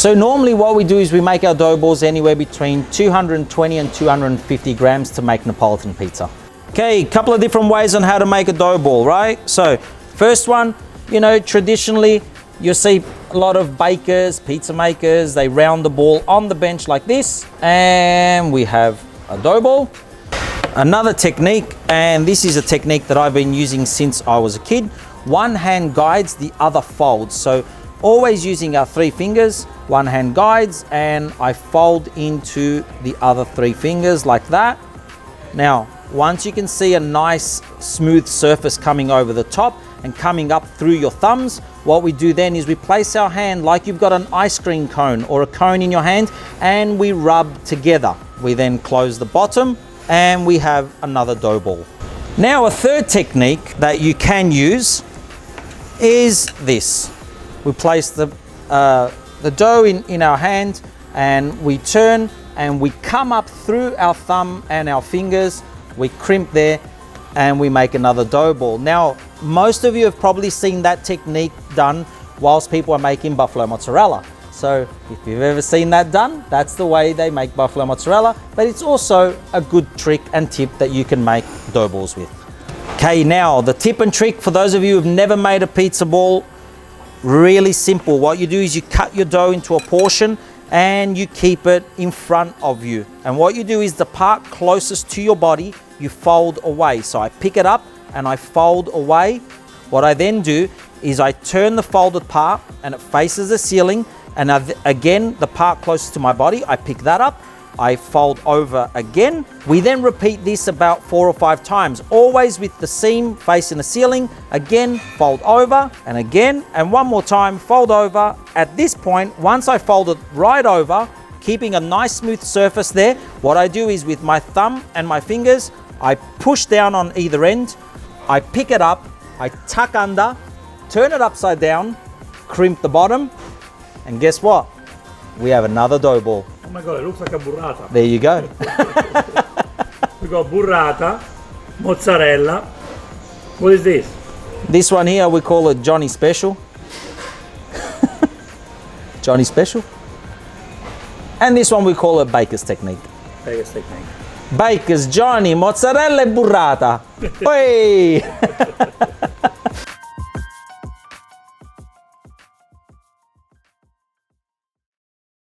So normally what we do is we make our dough balls anywhere between 220 and 250 grams to make Neapolitan pizza. Okay, a couple of different ways on how to make a dough ball, right? So first one, you know, traditionally you'll see a lot of bakers, pizza makers, they round the ball on the bench like this, and we have a dough ball. Another technique, and this is a technique that I've been using since I was a kid. One hand guides, the other folds. So always using our 3 fingers, one hand guides, and I fold into the other 3 fingers like that. Now, once you can see a nice smooth surface coming over the top and coming up through your thumbs, what we do then is we place our hand like you've got an ice cream cone or a cone in your hand, and we rub together. We then close the bottom and we have another dough ball. Now, a third technique that you can use is this. We place the dough in our hand, and we turn and we come up through our thumb and our fingers. We crimp there and we make another dough ball. Now, most of you have probably seen that technique done whilst people are making buffalo mozzarella. So if you've ever seen that done, that's the way they make buffalo mozzarella, but it's also a good trick and tip that you can make dough balls with. Okay, now the tip and trick for those of you who've never made a pizza ball, really simple. What you do is you cut your dough into a portion and you keep it in front of you. And what you do is the part closest to your body, you fold away. So I pick it up and I fold away. What I then do is I turn the folded part and it faces the ceiling. And again, the part closest to my body, I pick that up, I fold over again. We then repeat this about 4 or 5 times, always with the seam facing the ceiling. Again, fold over and again, and one more time, fold over. At this point, once I fold it right over, keeping a nice smooth surface there, what I do is with my thumb and my fingers, I push down on either end, I pick it up, I tuck under, turn it upside down, crimp the bottom, and guess what? We have another dough ball. Oh my God, it looks like a burrata. There you go. We got burrata, mozzarella. What is this? This one here, we call it Johnny Special. Johnny Special. And this one we call it Baker's Technique. Baker's Technique. Baker's Johnny, mozzarella e burrata. Hey!